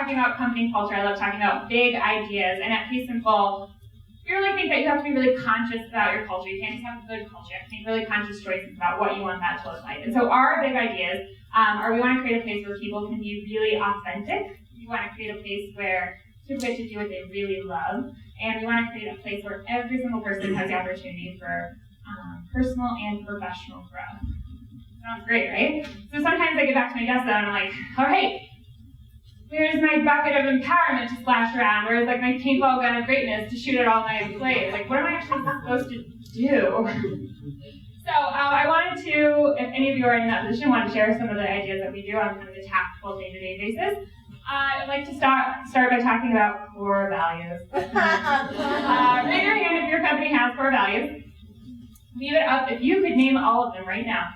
talking about company culture. I love talking about big ideas. And at Pace Simple, we really think that you have to be really conscious about your culture. You can't just have a good culture. You have to make really conscious choices about what you want that to look like. And so our big ideas are we want to create a place where people can be really authentic. We want to create a place where people get to do what they really love. And we want to create a place where every single person has the opportunity for personal and professional growth. Sounds great, right? So sometimes I get back to my desk though, and I'm like, all right, where's my bucket of empowerment to splash around? Where's like my paintball gun of greatness to shoot at all my employees? Like, what am I actually supposed to do? So I wanted to, if any of you are in that position, want to share some of the ideas that we do on kind of a tactical day-to-day basis. I'd like to start by talking about core values. Raise your hand if your company has core values. Leave it up if you could name all of them right now.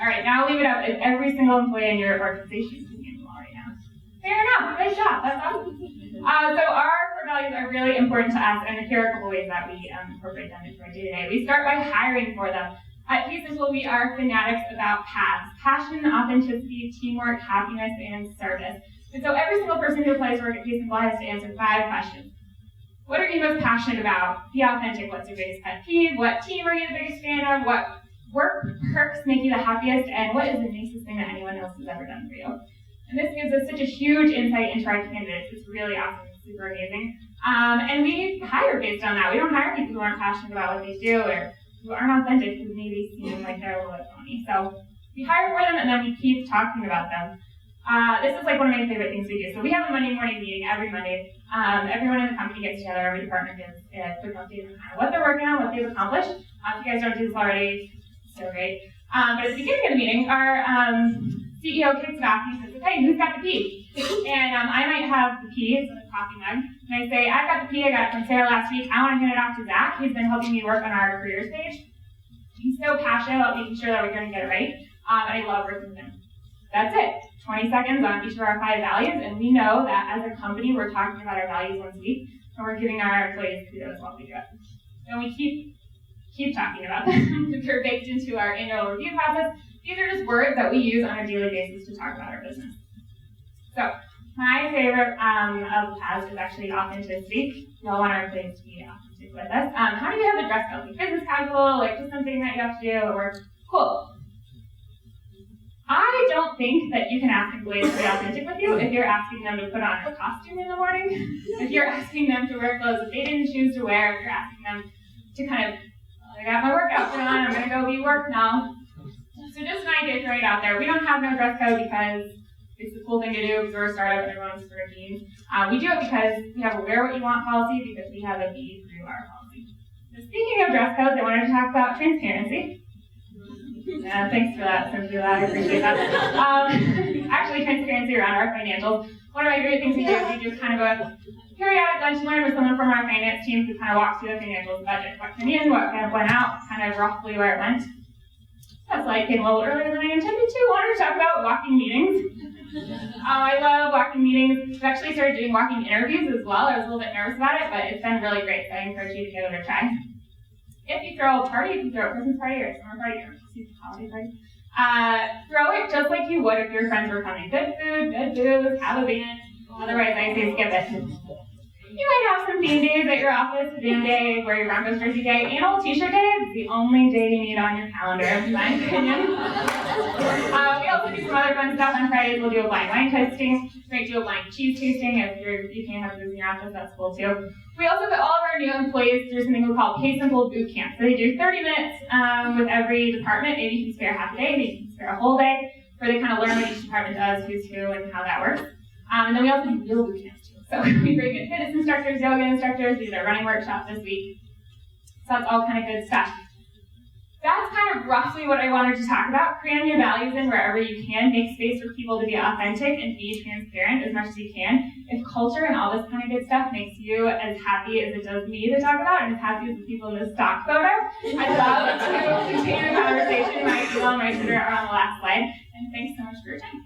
All right, now leave it up if every single employee in your organization could name them all right now. Fair enough, great job, that's awesome. So our core values are really important to us, and here are a couple ways that we incorporate them into our day-to-day. We start by hiring for them. At Pace Simple, we are fanatics about PATS: passion, authenticity, teamwork, happiness, and service. And so every single person who applies to work at Pace Simple has to answer 5 questions. What are you most passionate about? Be authentic. What's your biggest pet peeve? What team are you the biggest fan of? What work perks make you the happiest? And what is the nicest thing that anyone else has ever done for you? And this gives us such a huge insight into our candidates. It's really awesome. It's super amazing. And we hire based on that. We don't hire people who aren't passionate about what they do or who aren't authentic, who maybe seem like they're a little bit phony. So we hire for them, and then we keep talking about them. This is like one of my favorite things we do. So we have a Monday morning meeting every Monday. Everyone in the company gets together, every department gives a quick update on kind of what they're working on, what they've accomplished. If you guys don't do this already, so great. But at the beginning of the meeting, our CEO kicks back and he says, okay, who's got the P? And I might have the P, it's in a coffee mug, and I say, I've got the P, I got it from Sarah last week, I want to hand it off to Zach. He's been helping me work on our careers page. He's so passionate about making sure that we're going to get it right, and I love working with him. That's it. 20 seconds on each of our 5 values, and we know that as a company, we're talking about our values once a week, and we're giving our employees kudos while we do it. And we keep talking about them. They're baked into our annual review process. These are just words that we use on a daily basis to talk about our business. So, my favorite of PAS is actually authenticity. We all want our employees to be authentic with us. How do you have a dress code? Like business casual, like just something that you have to do, or cool. I don't think that you can ask employees to be authentic with you if you're asking them to put on a costume in the morning, if you're asking them to wear clothes that they didn't choose to wear, if you're asking them to kind of, well, I got my work outfit on, I'm going to go be work now. So just an idea to throw it out there. We don't have no dress code because it's the cool thing to do because we're a startup and everyone's wearing jeans. We do it because we have a wear what you want policy because we have a be through our policy. So speaking of dress codes, I wanted to talk about transparency. Yeah, thanks for that, Cynthia. I appreciate that. Actually, transparency around our financials. One of my favorite things we do is we do kind of a periodic lunch and learn with someone from our finance team who kind of walks through the financials, budget, what came in, what kind of went out, kind of roughly where it went. That's why I came a little earlier than I intended to. I wanted to talk about walking meetings. I love walking meetings. We've actually started doing walking interviews as well. I was a little bit nervous about it, but it's been really great, so I encourage you to give it a try. If you throw a party, if you throw a Christmas party or a summer party or a holiday party, throw it just like you would if your friends were coming. Good food, good booze, have a band. Otherwise, I say skip it. You might have some theme days at your office, theme day, wear your Broncos jersey day, annual t-shirt day is the only day you need on your calendar, in my opinion. We also do some other fun stuff on Fridays. We'll do a blind wine tasting. We might do a blind cheese tasting. If you can't have booze in your office, that's cool too. We also put all of our new employees through something we call Pace Simple Boot Camp. So they do 30 minutes with every department. Maybe you can spare half a day, maybe you can spare a whole day, where they kind of learn what each department does, who's who, and how that works. And then we also do real boot camps too. So we bring in fitness instructors, yoga instructors, we did a running workshop this week. So that's all kind of good stuff. That's kind of roughly what I wanted to talk about. Cram your values in wherever you can. Make space for people to be authentic and be transparent as much as you can. If culture and all this kind of good stuff makes you as happy as it does me to talk about, and as happy as the people in this stock photo, I'd love to continue the conversation. My email and my Twitter are on the last slide. And thanks so much for your time.